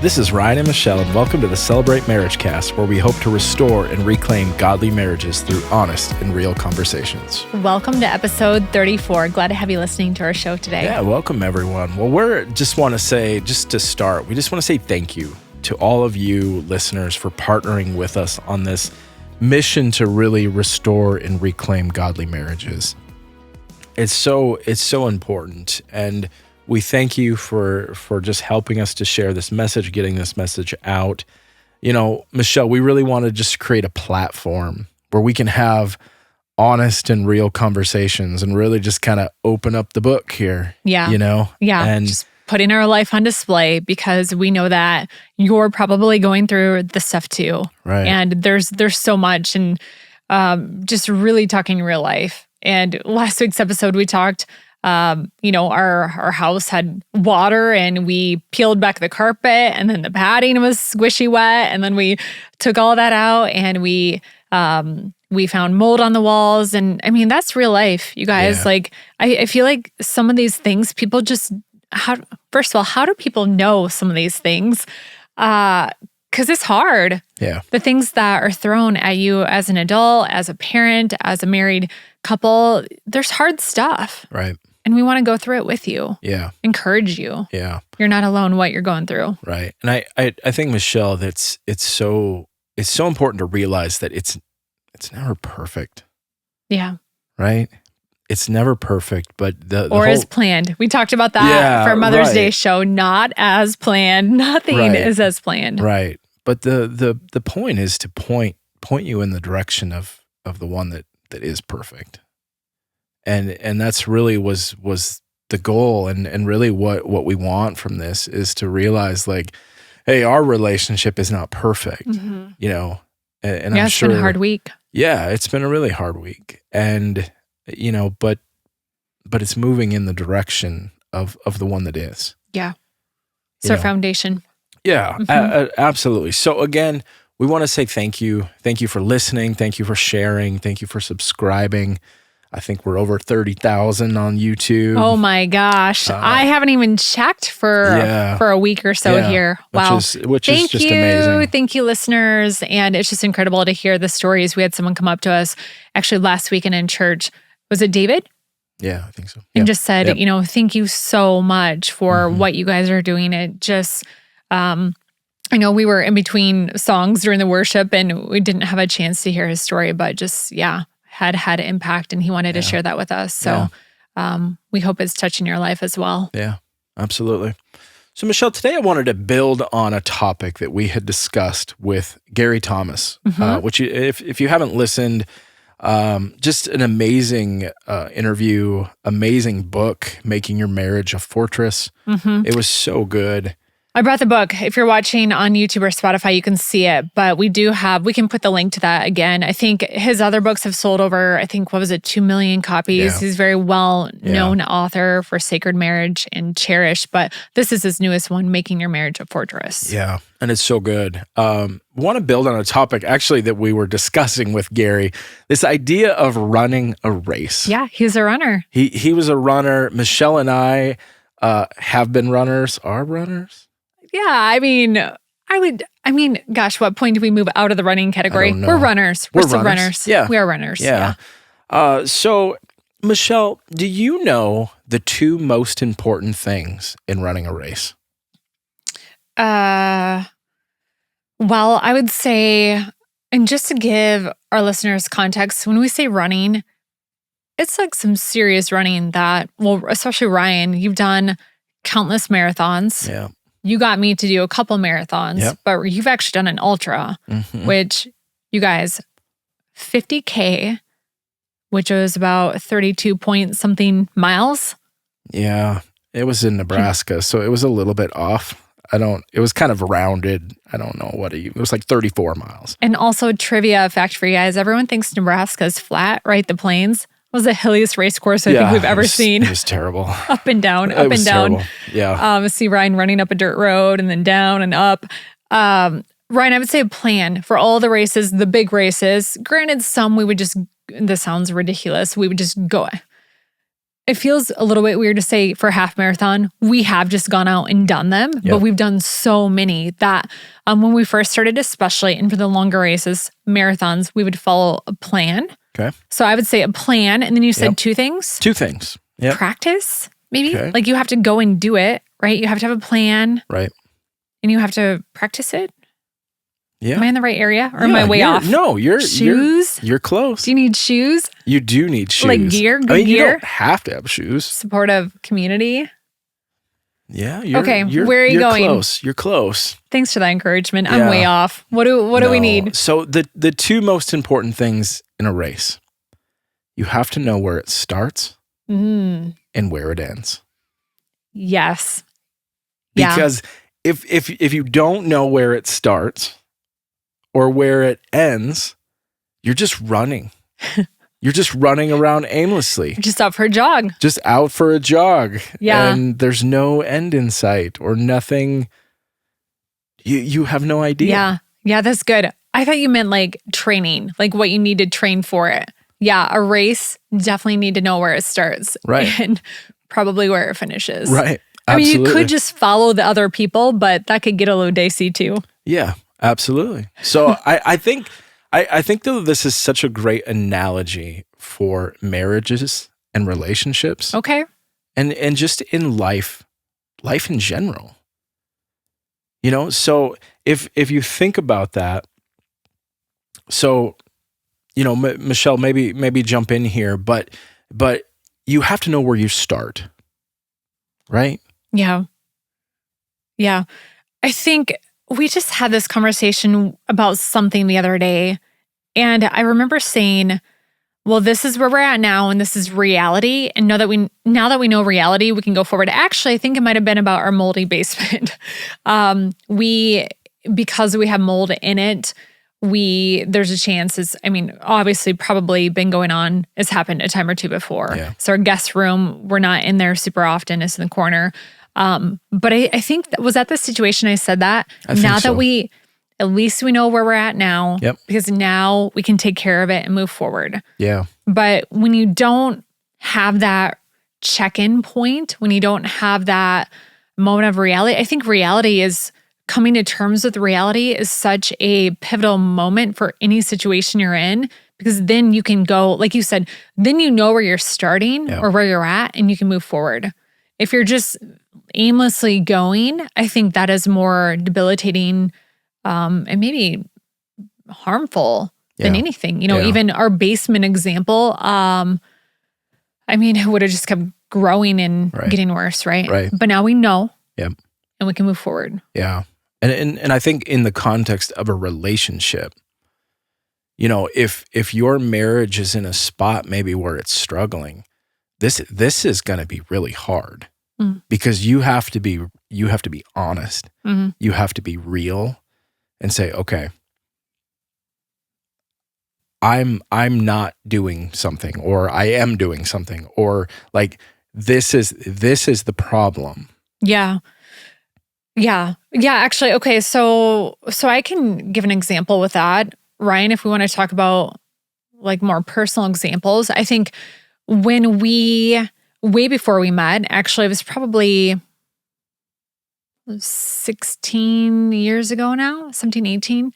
This is Ryan and Michelle, and welcome to the Celebrate MarriageCast, where we hope to restore and reclaim godly marriages through honest and real conversations. Welcome to episode 34. Glad to have you listening to our show today. Yeah, welcome everyone. Well, we just want to say thank you to all of you listeners for partnering with us on this mission to really restore and reclaim godly marriages. It's so important, and we thank you for just helping us to share this message, getting this message out. You know, Michelle, we really want to just create a platform where we can have honest and real conversations and really just kind of open up the book here. Yeah. You know? Yeah. And just putting our life on display because we know that you're probably going through this stuff too. Right. And there's so much, and just really talking real life. And last week's episode, we talked our house had water and we peeled back the carpet, and then the padding was squishy wet. And then we took all that out and we found mold on the walls. And I mean, that's real life, you guys. Yeah. Like, I feel like some of these things people just, first of all, how do people know some of these things? Because it's hard. Yeah. The things that are thrown at you as an adult, as a parent, as a married couple, there's hard stuff. Right. And we want to go through it with you. Yeah. Encourage you. Yeah. You're not alone what you're going through. Right. And I think, Michelle, it's so important to realize that it's never perfect. Yeah. Right? It's never perfect, but the or whole, as planned. We talked about that for Mother's Day show. Not as planned. Nothing is as planned. Right. But the point is to point you in the direction of the one that is perfect. And that's really was the goal, and really what we want from this is to realize, like, hey, our relationship is not perfect, you know. And I'm sure it's been a hard week. Yeah, it's been a really hard week, and you know, but it's moving in the direction of the one that is. Yeah, it's our foundation. Yeah, absolutely. So again, we want to say thank you for listening, thank you for sharing, thank you for subscribing. I think we're over 30,000 on YouTube. Oh my gosh. I haven't even checked for a week or so here. Wow. Which is just amazing. Thank you, listeners. And it's just incredible to hear the stories. We had someone come up to us actually last weekend in church. Was it David? Yeah, I think so. And just said, thank you so much for what you guys are doing. It just, I know we were in between songs during the worship and we didn't have a chance to hear his story, but just, had impact, and he wanted to share that with us. So we hope it's touching your life as well. Yeah, absolutely. So Michelle, today I wanted to build on a topic that we had discussed with Gary Thomas, which if you haven't listened, just an amazing interview, amazing book, Making Your Marriage a Fortress. It was so good. I brought the book. If you're watching on YouTube or Spotify, you can see it, but we can put the link to that again. I think his other books have sold over, 2 million copies. Yeah. He's a very well-known author for Sacred Marriage and Cherish, but this is his newest one, Making Your Marriage a Fortress. Yeah, and it's so good. Want to build on a topic actually that we were discussing with Gary, this idea of running a race. Yeah, he's a runner. He was a runner. Michelle and I have been runners, are runners. Yeah, gosh, what point do we move out of the running category? We're runners. We're still runners. Yeah. We are runners. Yeah. So, Michelle, do you know the two most important things in running a race? Well, I would say, and just to give our listeners context, when we say running, it's like some serious running that, well, especially Ryan, you've done countless marathons. Yeah. You got me to do a couple marathons, but you've actually done an ultra, which you guys, 50K, which was about 32 point something miles. Yeah, it was in Nebraska, so it was a little bit off. It was kind of rounded. I don't know it was like 34 miles. And also trivia fact for you guys, everyone thinks Nebraska is flat, right? The plains. Was the hilliest race course I think we've ever seen. It was terrible. Up and down, up and down. Terrible. Yeah. See Ryan running up a dirt road and then down and up. Ryan, I would say a plan for all the races, the big races. Granted, some we would just, this sounds ridiculous, we would just go. it feels a little bit weird to say for a half marathon, we have just gone out and done them, but we've done so many that when we first started, especially, and for the longer races, marathons, we would follow a plan. Okay. So I would say a plan, and then you said two things. Two things. Yeah. Practice, maybe? Okay. Like you have to go and do it, right? You have to have a plan. Right. And you have to practice it. Yeah. Am I in the right area or am I way off? No, shoes. You're close. Do you need shoes? You do need shoes. Like gear? Good gear? gear? You don't have to have shoes. Supportive community. Yeah. Where are you going? Close. You're close. Thanks for that encouragement. I'm way off. What do we need? So the two most important things in a race, you have to know where it starts and where it ends. Yes. Because if you don't know where it starts or where it ends, you're just running. You're just running around aimlessly. Just out for a jog. Just out for a jog. Yeah. And there's no end in sight or nothing. You have no idea. Yeah. Yeah, that's good. I thought you meant like training, like what you need to train for it. Yeah, a race, definitely need to know where it starts. Right. And probably where it finishes. Right. Absolutely. I mean, you could just follow the other people, but that could get a little dicey too. Yeah, absolutely. So I think though this is such a great analogy for marriages and relationships. Okay. And just in life in general. You know, so if you think about that, so you know, Michelle, maybe jump in here, but you have to know where you start. Right? Yeah. Yeah. I think we just had this conversation about something the other day, and I remember saying, well, this is where we're at now, and this is reality. And now that we know reality, we can go forward. Actually, I think it might have been about our moldy basement. Because we have mold in it, there's a chance obviously probably been going on. It's happened a time or two before. Yeah. So our guest room, we're not in there super often. It's in the corner. But I think that was at the situation I said that. Now that at least we know where we're at now. Yep. Because now we can take care of it and move forward. Yeah. But when you don't have that check-in point, when you don't have that moment of reality, I think reality is coming to terms with reality is such a pivotal moment for any situation you're in, because then you can go, like you said, then you know where you're starting or where you're at, and you can move forward. If you're just aimlessly going, I think that is more debilitating and maybe harmful than anything. You know, even our basement example, it would have just kept growing and getting worse, right? Right. But now we know. Yep. And we can move forward. Yeah. And I think in the context of a relationship, you know, if your marriage is in a spot maybe where it's struggling, this is going to be really hard because you have to be honest. Mm-hmm. You have to be real and say, okay, I'm not doing something, or I am doing something, or like this is the problem. Yeah. Yeah. Yeah. Actually, okay. So I can give an example with that, Ryan, if we want to talk about like more personal examples. I think when way before we met, actually, it was probably 16 years ago now, 17,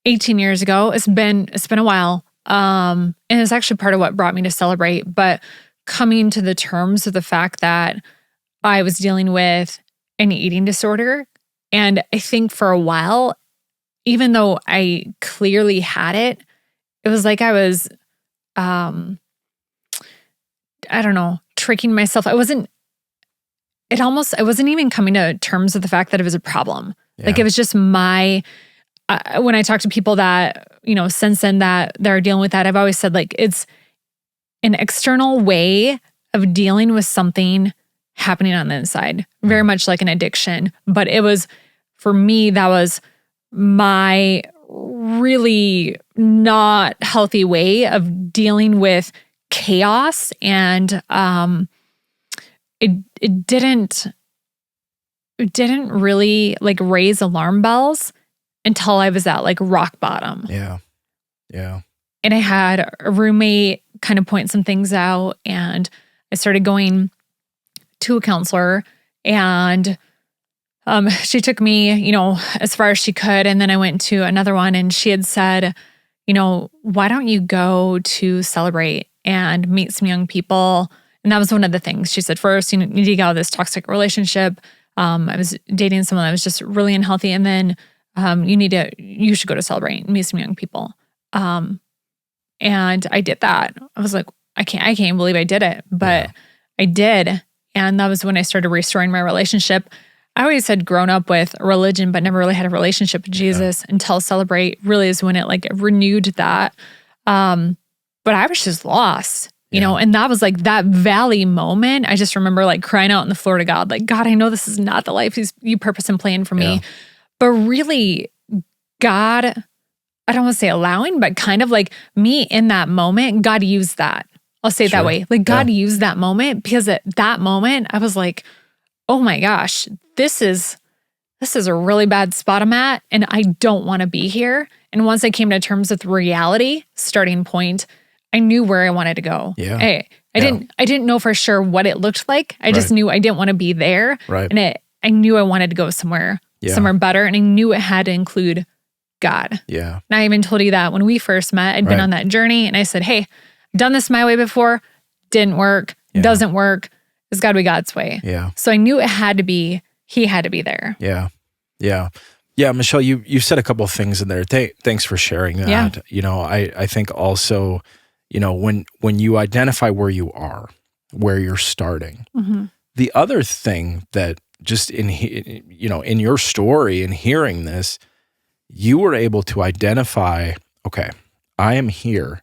18 years ago. It's been a while. And it's actually part of what brought me to Celebrate, but coming to the terms of the fact that I was dealing with an eating disorder. And I think for a while, even though I clearly had it, it was like I was, I don't know, tricking myself. I wasn't even coming to terms with the fact that it was a problem. Yeah. Like it was just when I talk to people that, you know, since then that they're dealing with that, I've always said like, it's an external way of dealing with something happening on the inside, very much like an addiction. But it was, for me, that was my really not healthy way of dealing with chaos. And it didn't really like raise alarm bells until I was at like rock bottom. Yeah. Yeah. And I had a roommate kind of point some things out, and I started going to a counselor, and she took me, as far as she could. And then I went to another one, and she had said, why don't you go to Celebrate and meet some young people? And that was one of the things. She said, first, you need to get out of this toxic relationship. I was dating someone that was just really unhealthy. And then you should go to Celebrate and meet some young people. And I did that. I was like, I can't believe I did it, but I did. And that was when I started restoring my relationship. I always had grown up with a religion, but never really had a relationship with Jesus until Celebrate really is when it like renewed that. But I was just lost, and that was like that valley moment. I just remember like crying out on the floor to God, like, God, I know this is not the life you purpose and plan for me. But really, God, I don't want to say allowing, but kind of like me in that moment, God used that. I'll say it that way. Like God used that moment, because at that moment I was like, oh my gosh, this is a really bad spot I'm at, and I don't want to be here. And once I came to terms with reality, starting point, I knew where I wanted to go. I didn't know for sure what it looked like. I just knew I didn't want to be there. And I knew I wanted to go somewhere better. And I knew it had to include God. And I even told you that when we first met, I'd been on that journey, and I said, hey, I've done this my way before, didn't work, doesn't work. It's got to be God's way. So I knew he had to be there. Michelle, you said a couple of things in there. Thanks for sharing that. I think also, when you identify where you are, where you're starting, the other thing that just in your story and hearing this, you were able to identify, okay, I am here.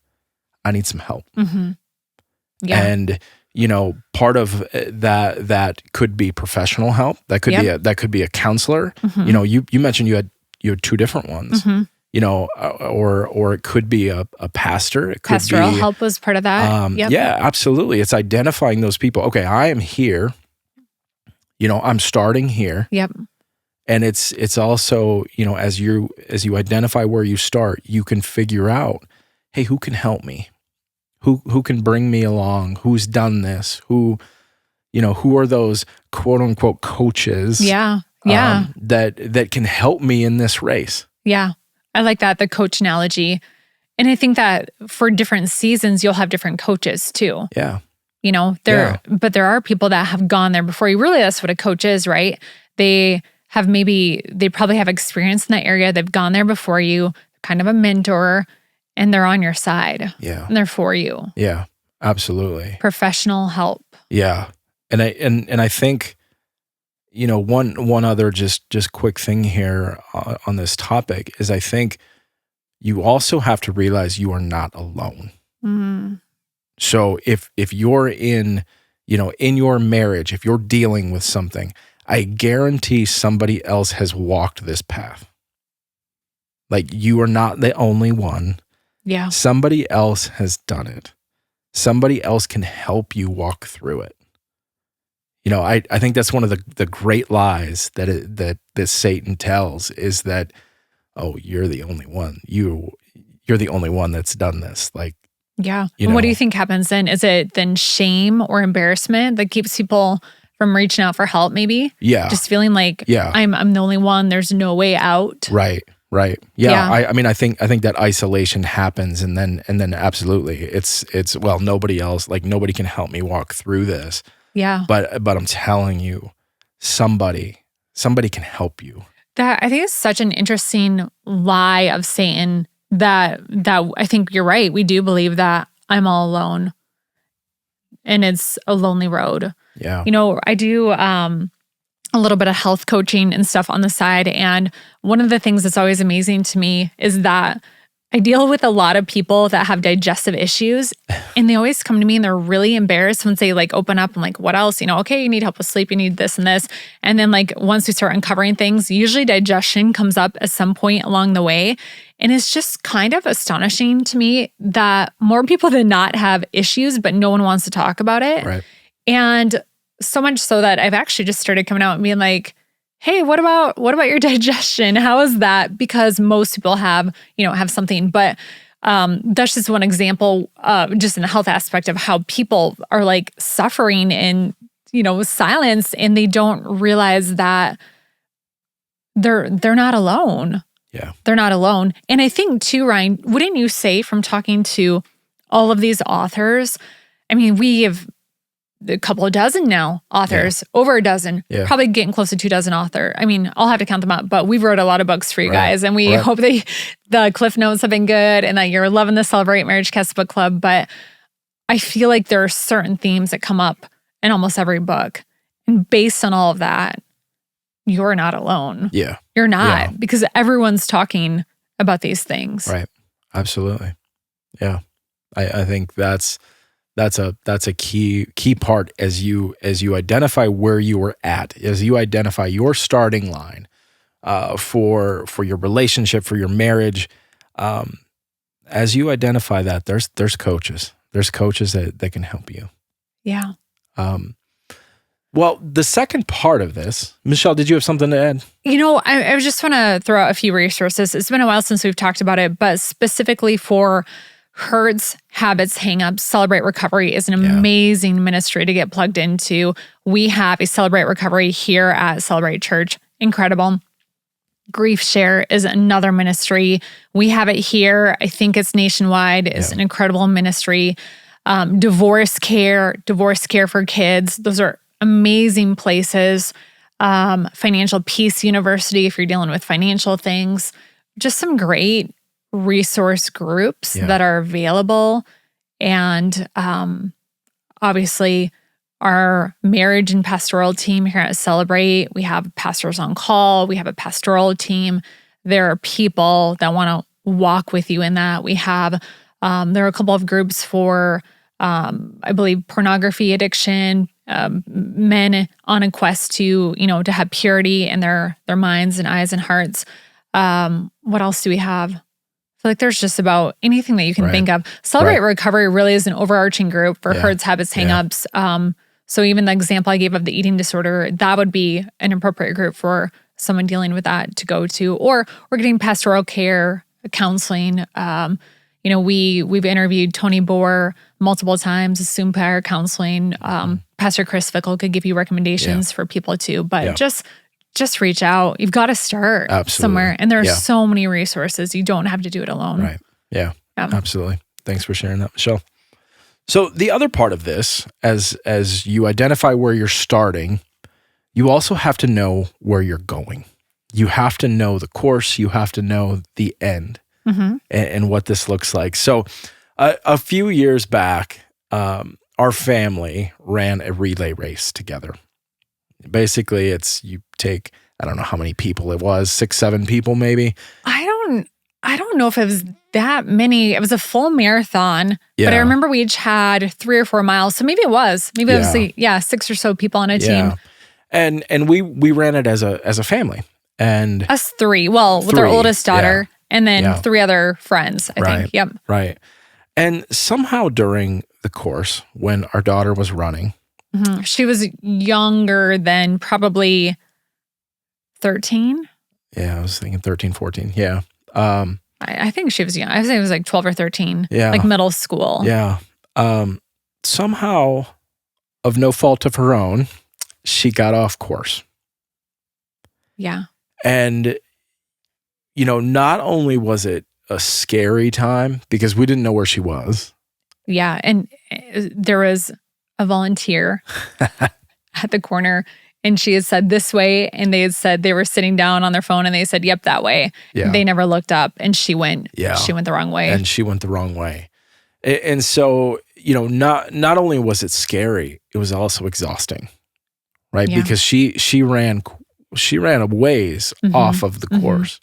I need some help. And part of that could be professional help. That could be a counselor. You mentioned you had two different ones. Or it could be a pastor. It could Pastoral help was part of that. Yeah, absolutely. It's identifying those people. Okay, I am here. I'm starting here. And it's also, as you identify where you start, you can figure out, hey, who can help me? Who can bring me along? Who's done this? Who are those quote unquote coaches? That can help me in this race. I like that, the coach analogy. And I think that for different seasons, you'll have different coaches too. But there are people that have gone there before you. Really, that's what a coach is, right? They probably have experience in that area. They've gone there before you, kind of a mentor, and they're on your side. And they're for you. Absolutely. Professional help. And I think, one other just quick thing here on this topic is I think you also have to realize you are not alone. So if you're in your marriage, if you're dealing with something, I guarantee somebody else has walked this path. Like, you are not the only one. Somebody else has done it. Somebody else can help you walk through it. I think that's one of the great lies that Satan tells, is that, oh, you're the only one. You're the only one that's done this. Like, And what do you think happens then? Is it then shame or embarrassment that keeps people from reaching out for help? Maybe. Just feeling like I'm the only one. There's no way out. Right. I think that isolation happens, and then absolutely, it's well, nobody else, like nobody can help me walk through this. But I'm telling you, somebody can help you. That, I think, is such an interesting lie of Satan. That I think you're right. We do believe that I'm all alone, and it's a lonely road. I do a little bit of health coaching and stuff on the side. And one of the things that's always amazing to me is that I deal with a lot of people that have digestive issues, and they always come to me and they're really embarrassed once they like open up. I'm like, what else? Okay, you need help with sleep, you need this and this. And then like once we start uncovering things, usually digestion comes up at some point along the way. And it's just kind of astonishing to me that more people than not have issues, but no one wants to talk about it. And so much so that I've actually just started coming out and being like, hey, what about your digestion? How is that? Because most people have something. But that's just one example, just in the health aspect of how people are like suffering in, silence, and they don't realize that they're not alone. Yeah. They're not alone. And I think too, Ryan, wouldn't you say from talking to all of these authors, I mean, we have a couple of dozen now authors, over a dozen, probably getting close to 24 authors. I mean, I'll have to count them up, but we've wrote a lot of books for you guys, and we hope the Cliff Notes have been good and that you're loving the Celebrate MarriageCast book club. But I feel like there are certain themes that come up in almost every book. And based on all of that, you're not alone. Yeah. You're not, because everyone's talking about these things. Right. Absolutely. Yeah. I think that's a key part as you identify where you were at, as you identify your starting line for your relationship, for your marriage. As you identify that, there's coaches. There's coaches that can help you. Yeah. Well, the second part of this, Michelle, did you have something to add? I just want to throw out a few resources. It's been a while since we've talked about it, but specifically for hurts, habits, hangups, Celebrate Recovery is an amazing ministry to get plugged into. We have a Celebrate Recovery here at Celebrate Church. Incredible. Grief Share is another ministry. We have it here. I think it's nationwide. It's an incredible ministry. Divorce Care for Kids. Those are amazing places. Financial Peace University, if you're dealing with financial things. Just some great resource groups that are available. And obviously, our marriage and pastoral team here at Celebrate, we have pastors on call. We have a pastoral team. There are people that want to walk with you in that. We have, there are a couple of groups for, I believe, pornography addiction, men on a quest to, to have purity in their minds and eyes and hearts. What else do we have? I feel like there's just about anything that you can think of. Celebrate Recovery really is an overarching group for hurts, habits, hangups. So even the example I gave of the eating disorder, that would be an appropriate group for someone dealing with that to go to. Or we're getting pastoral care, counseling. We've interviewed Tony Boer multiple times, Assume Power Counseling. Pastor Chris Fickle could give you recommendations for people too. But just reach out. You've got to start somewhere. And there are so many resources. You don't have to do it alone. Right. Yeah. Absolutely. Thanks for sharing that, Michelle. So the other part of this, as you identify where you're starting, you also have to know where you're going. You have to know the course. You have to know the end and what this looks like. So a few years back, our family ran a relay race together. Basically, you take, I don't know how many people it was, 6, 7 people maybe. I don't know if it was that many. It was a full marathon, but I remember we each had 3 or 4 miles. So maybe it was. Maybe it was 6 or so people on a team. And we ran it as a family. And us 3. Well, with our oldest daughter and then 3 other friends, I think. Yep. Right. And somehow during the course, when our daughter was running, she was younger than probably 13. Yeah, I was thinking 13, 14. Yeah. I think she was young. I think it was like 12 or 13. Yeah. Like middle school. Yeah. Somehow, of no fault of her own, she got off course. Yeah. And, not only was it a scary time because we didn't know where she was. Yeah. And there was a volunteer at the corner, and she had said this way, and they had said they were sitting down on their phone, and they said, yep, that way. Yeah. They never looked up, and she went the wrong way. And she went the wrong way. And so, not only was it scary, it was also exhausting, right? Yeah. Because she ran a ways off of the course.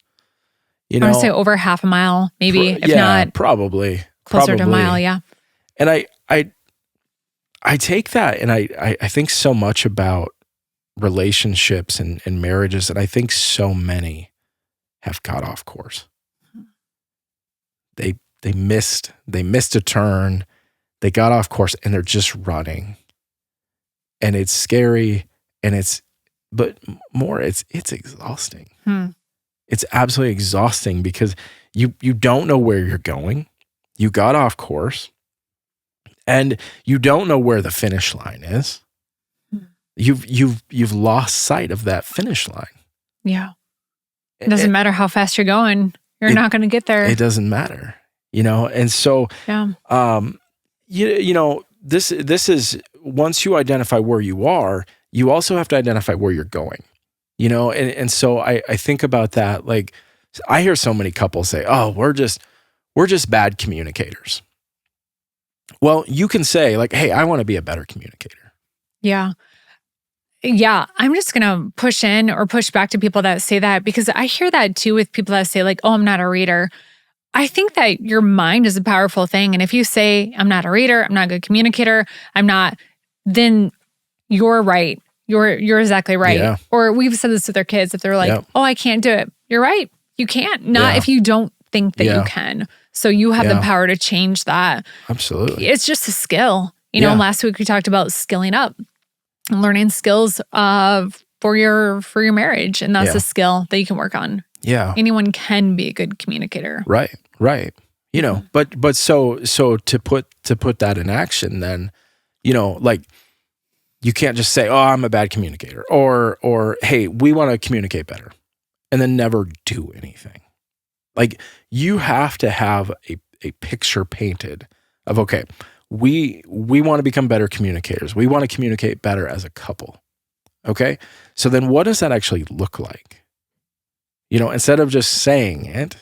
I would say over half a mile, maybe, if not probably closer to a mile. Yeah. And I take that, and I think so much about relationships and marriages, and I think so many have got off course. They missed a turn, they got off course, and they're just running. And it's scary, and it's exhausting. It's absolutely exhausting because you don't know where you're going. you got off course, and you don't know where the finish line is. You've lost sight of that finish line. Yeah. It doesn't matter how fast you're going. You're not going to get there. It doesn't matter, And so, this is, once you identify where you are, you also have to identify where you're going, And so I think about that. Like, I hear so many couples say, "Oh, we're just bad communicators." Well, you can say like, "Hey, I want to be a better communicator." Yeah. Yeah, I'm just going to push in or push back to people that say that, because I hear that too with people that say like, "Oh, I'm not a reader." I think that your mind is a powerful thing. And if you say, "I'm not a reader, I'm not a good communicator, I'm not," then you're right. You're exactly right. Yeah. Or we've said this with our kids. If they're like, "Oh, I can't do it." You're right. You can't. Not if you don't think that you can. So you have the power to change that. Absolutely. It's just a skill. Last week we talked about skilling up. Learning skills for your marriage, and that's a skill that you can work on. Yeah, anyone can be a good communicator. Right. But so to put that in action, then like, you can't just say, "Oh, I'm a bad communicator," or "Hey, we want to communicate better," and then never do anything. Like, you have to have a picture painted of, okay, we want to become better communicators. We want to communicate better as a couple. Okay? So then what does that actually look like? Instead of just saying it,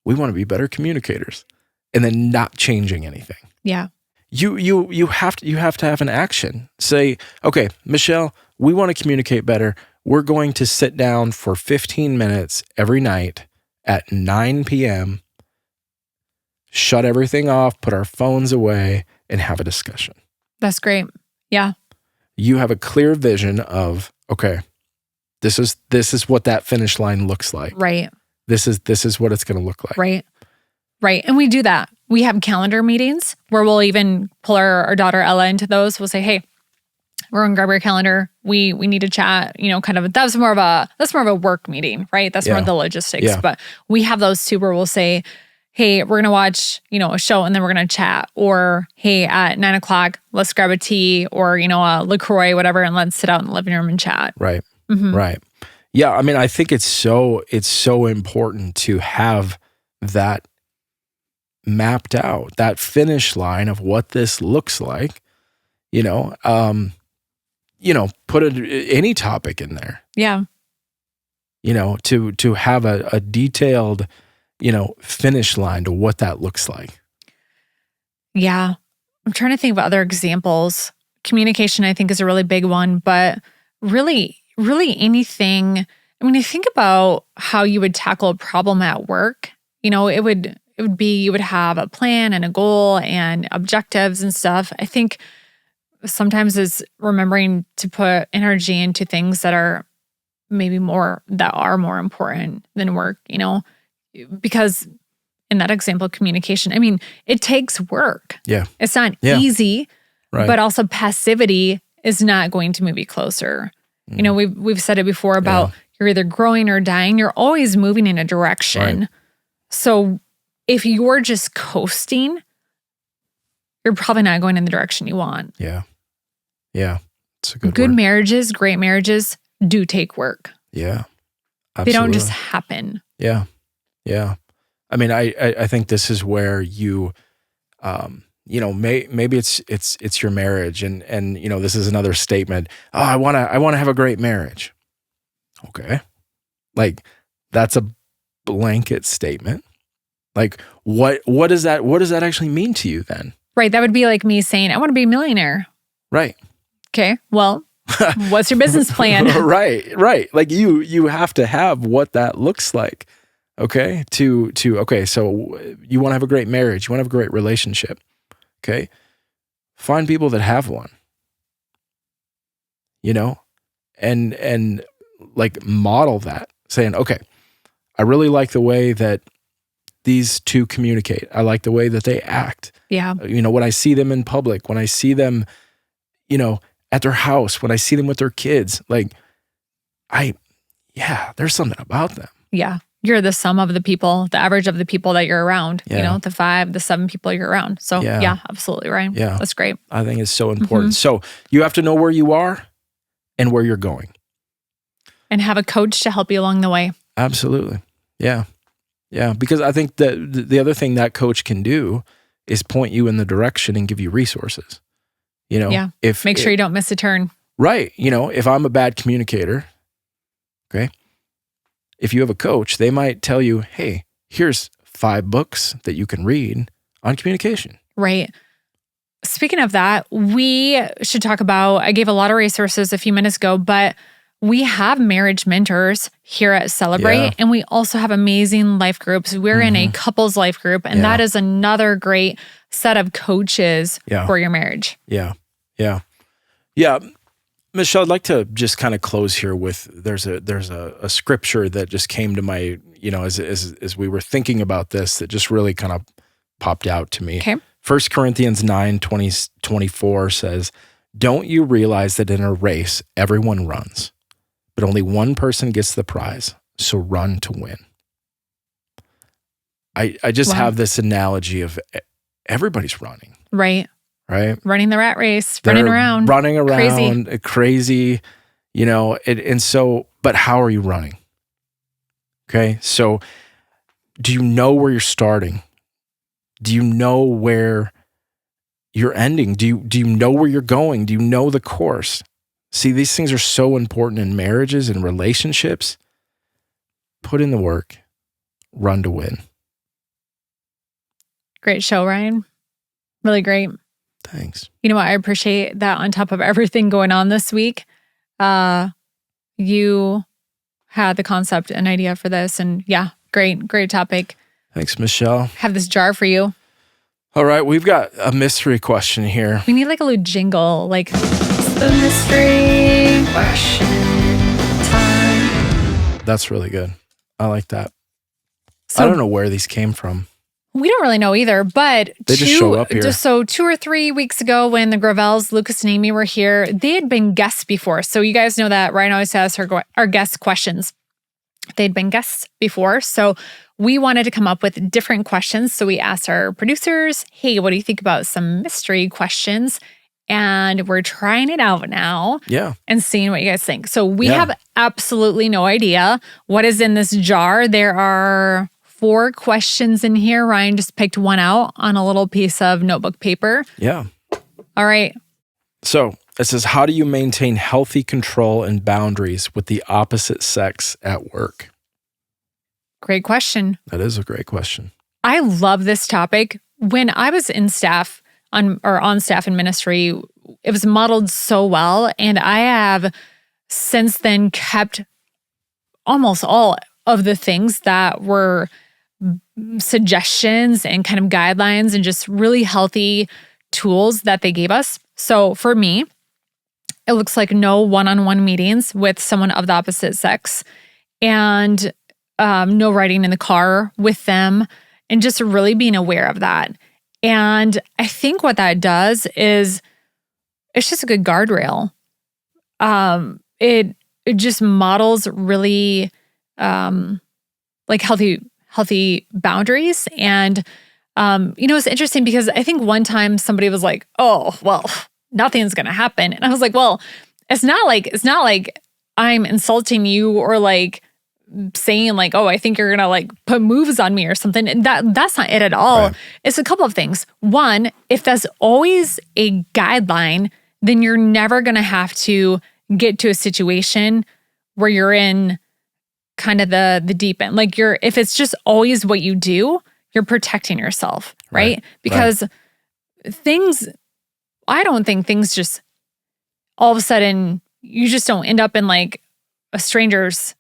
we want to be better communicators and then not changing anything. Yeah. You have to have an action. Say, "Okay, Michelle, we want to communicate better. We're going to sit down for 15 minutes every night at 9 p.m., shut everything off, put our phones away, and have a discussion." That's great. Yeah. You have a clear vision of, okay, this is what that finish line looks like. Right. This is what it's going to look like. Right. And we do that. We have calendar meetings where we'll even pull our daughter Ella into those. We'll say, "Hey, we're going to grab your calendar. We need to chat." Kind of, that's more of a work meeting, right? That's more of the logistics. Yeah. But we have those too where we'll say, "Hey, we're going to watch, a show, and then we're going to chat." Or, "Hey, at 9:00, let's grab a tea or, a LaCroix, whatever, and let's sit out in the living room and chat." Right. Mm-hmm. Right. Yeah. I mean, I think it's so important to have that mapped out, that finish line of what this looks like, put any topic in there. Yeah. To have a detailed, finish line to what that looks like. Yeah. I'm trying to think of other examples. Communication, I think, is a really big one, but really anything. I mean, I think about how you would tackle a problem at work. It would be, you would have a plan and a goal and objectives and stuff. I think sometimes is remembering to put energy into things that are maybe more important than work, because in that example, communication, I mean, it takes work. Yeah. It's not easy, right. But also passivity is not going to move you closer. We've said it before about you're either growing or dying. You're always moving in a direction. Right. So if you're just coasting, you're probably not going in the direction you want. Yeah. Yeah. It's a good word. Marriages, great marriages do take work. Yeah. Absolutely. They don't just happen. Yeah. Yeah. I mean, I think this is where you, maybe it's your marriage and, this is another statement. "Oh, I want to have a great marriage." Okay. Like, that's a blanket statement. Like, what does that actually mean to you then? Right. That would be like me saying, "I want to be a millionaire." Right. Okay. Well, what's your business plan? Right. Like, you have to have what that looks like. Okay. Okay. So you want to have a great marriage. You want to have a great relationship. Okay. Find people that have one, and like model that, saying, "Okay, I really like the way that these two communicate. I like the way that they act." Yeah. When I see them in public, when I see them, at their house, when I see them with their kids, like, there's something about them. Yeah. you're the sum of the people, the average of the people that you're around, Yeah. the 5, the 7 people you're around. So yeah, absolutely, Ryan. Yeah. That's great. I think it's so important. So you have to know where you are and where you're going. And have a coach to help you along the way. Absolutely. Yeah. Yeah. Because I think that the other thing that coach can do is point you in the direction and give you resources. Make sure you don't miss a turn. Right. If I'm a bad communicator, okay, if you have a coach, they might tell you, hey, here's 5 books that you can read on communication. Right. Speaking of that, we should talk about, I gave a lot of resources a few minutes ago, but we have marriage mentors here at Celebrate, and we also have amazing life groups. We're in a couples life group, and that is another great set of coaches for your marriage. Yeah. Yeah. Yeah. Michelle, I'd like to just kind of close here with there's a scripture that just came to my, as we were thinking about this, that just really kind of popped out to me. Okay. 1 Corinthians 9:24 says, "Don't you realize that in a race everyone runs, but only one person gets the prize? So run to win." I just have this analogy of everybody's running. Right. Right? Running the rat race, They're running around, crazy, but how are you running? Okay. So do you know where you're starting? Do you know where you're ending? Do you know where you're going? Do you know the course? See, these things are so important in marriages and relationships. Put in the work, run to win. Great show, Ryan. Really great. Thanks. You know what? I appreciate that on top of everything going on this week, you had the concept and idea for this. And great topic. Thanks, Michelle. Have this jar for you. All right. We've got a mystery question here. We need like a little jingle, like it's the mystery question time. That's really good. I like that. I don't know where these came from. We don't really know either, but they just show up here. So 2 or 3 weeks ago when the Gravels, Lucas and Amy were here, they had been guests before. So you guys know that Ryan always asks our guests questions. They'd been guests before. So we wanted to come up with different questions. So we asked our producers, hey, what do you think about some mystery questions? And we're trying it out now and seeing what you guys think. So we have absolutely no idea what is in this jar. There are 4 questions in here. Ryan just picked one out on a little piece of notebook paper. Yeah. All right. So it says, how do you maintain healthy control and boundaries with the opposite sex at work? Great question. That is a great question. I love this topic. When I was in staff on staff in ministry, it was modeled so well. And I have since then kept almost all of the things that were suggestions and kind of guidelines and just really healthy tools that they gave us. So for me, it looks like no one-on-one meetings with someone of the opposite sex and no riding in the car with them and just really being aware of that. And I think what that does is it's just a good guardrail. It just models really like healthy boundaries. And, it's interesting because I think one time somebody was like, oh, well, nothing's going to happen. And I was like, well, it's not like I'm insulting you or like saying like, oh, I think you're going to like put moves on me or something. And that's not it at all. Right. It's a couple of things. One, if that's always a guideline, then you're never going to have to get to a situation where you're in kind of the deep end. Like if it's just always what you do, you're protecting yourself, right? Because I don't think things just all of a sudden, you just don't end up in like a stranger's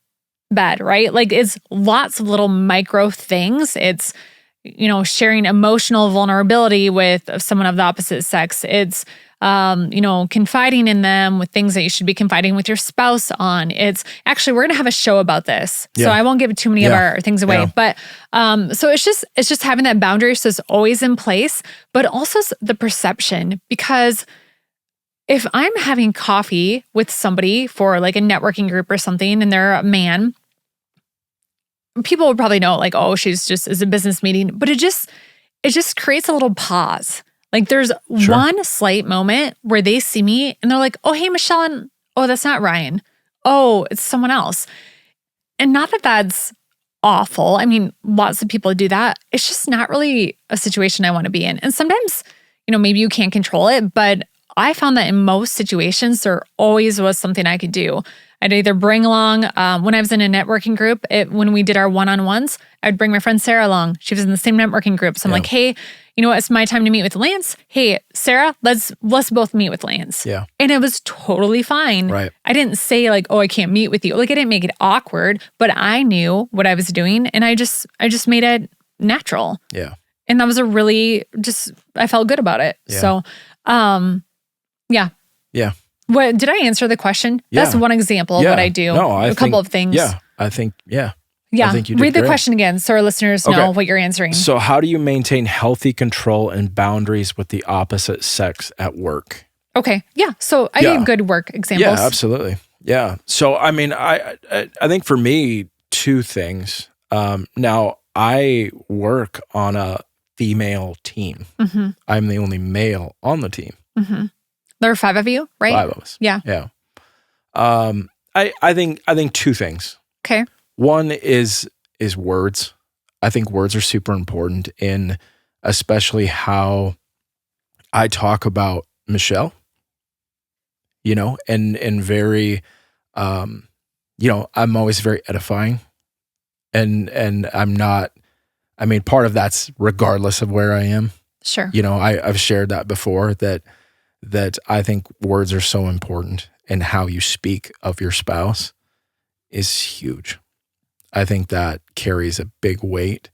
bed, right? Like it's lots of little micro things. It's, sharing emotional vulnerability with someone of the opposite sex. It's, confiding in them with things that you should be confiding with your spouse on. It's actually, we're going to have a show about this. So I won't give too many of our things away, but, so it's just having that boundary. So it's always in place, but also the perception, because if I'm having coffee with somebody for like a networking group or something, and they're a man, people would probably know like, oh, she's just is a business meeting, but it just creates a little pause. Like there's one slight moment where they see me and they're like, oh, hey, Michelle, and oh, that's not Ryan. Oh, it's someone else. And not that that's awful. I mean, lots of people do that. It's just not really a situation I want to be in. And sometimes, maybe you can't control it, but I found that in most situations, there always was something I could do. I'd either bring along, when I was in a networking group, when we did our one-on-ones, I'd bring my friend Sarah along. She was in the same networking group. So I'm like, hey, you know what? It's my time to meet with Lance. Hey, Sarah, let's both meet with Lance. Yeah. And it was totally fine. Right. I didn't say like, oh, I can't meet with you. Like I didn't make it awkward, but I knew what I was doing and I just made it natural. Yeah. And that was I felt good about it. Yeah. So, yeah. Yeah. What did I answer the question? Yeah. That's one example of what I do. No, a couple of things. Yeah. I think, yeah. Yeah. I think you did Read the great. question again so our listeners know what you're answering. So how do you maintain healthy control and boundaries with the opposite sex at work? Okay. Yeah. So I gave good work examples. Yeah, absolutely. Yeah. So, I mean, I think for me, two things. Now, I work on a female team. Mm-hmm. I'm the only male on the team. Mm-hmm. There are 5 of you, right? 5 of us. Yeah. Yeah. I think two things. Okay. One is words. I think words are super important in especially how I talk about Michelle, and very, I'm always very edifying and I'm not, part of that's regardless of where I am. Sure. I've shared that before that I think words are so important and how you speak of your spouse is huge. I think that carries a big weight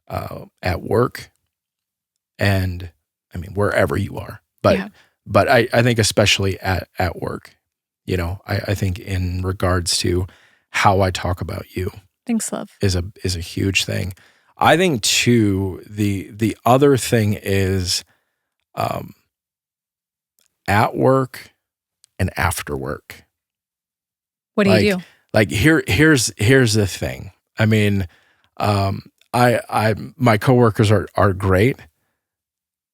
at work and wherever you are. But I think especially at work, I think in regards to how I talk about you. Thanks, love. Is a huge thing. I think too, the other thing is at work and after work. What do you do? Like here's the thing. My coworkers are great.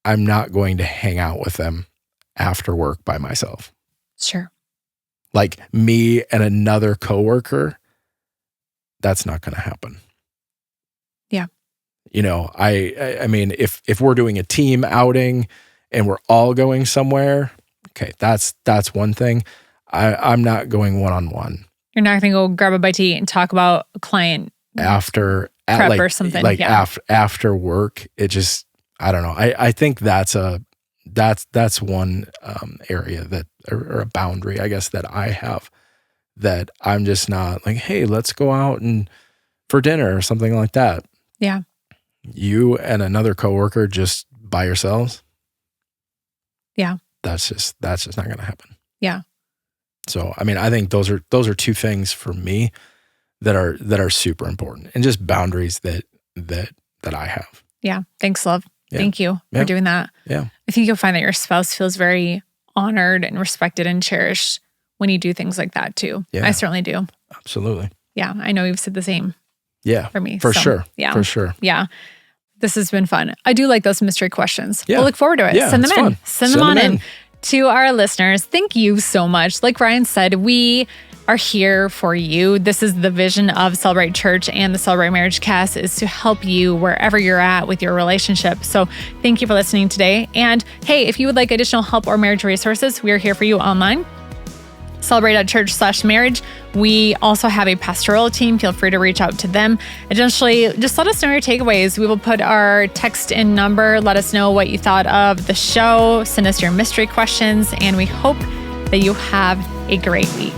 I'm not going to hang out with them after work by myself. Sure. Like me and another coworker, that's not going to happen. Yeah. If we're doing a team outing and we're all going somewhere, okay, that's one thing. I'm not going one-on-one. You're not going to go grab a bite to eat and talk about a client prep or something. After work, it just, I don't know. I think that's one area that, or a boundary, I guess, that I have, that I'm just not like, hey, let's go out and for dinner or something like that. Yeah. You and another coworker just by yourselves. Yeah. That's just not going to happen. Yeah. So, I think those are two things for me that are super important, and just boundaries that I have. Yeah. Thanks, love. Yeah. Thank you for doing that. Yeah. I think you'll find that your spouse feels very honored and respected and cherished when you do things like that too. Yeah. I certainly do. Absolutely. Yeah. I know you've said the same. Yeah. For me. For sure. Yeah. For sure. Yeah. This has been fun. I do like those mystery questions. Yeah. We'll look forward to it. Yeah, Send them in. fun. Send them on in. To our listeners, thank you so much. Like Ryan said, we are here for you. This is the vision of Celebrate Church and the Celebrate MarriageCast, is to help you wherever you're at with your relationship. So thank you for listening today. And hey, if you would like additional help or marriage resources, we are here for you online. Celebrate.church/marriage. We also have a pastoral team. Feel free to reach out to them. Additionally, just let us know your takeaways. We will put our text in number. Let us know what you thought of the show. Send us your mystery questions, and we hope that you have a great week.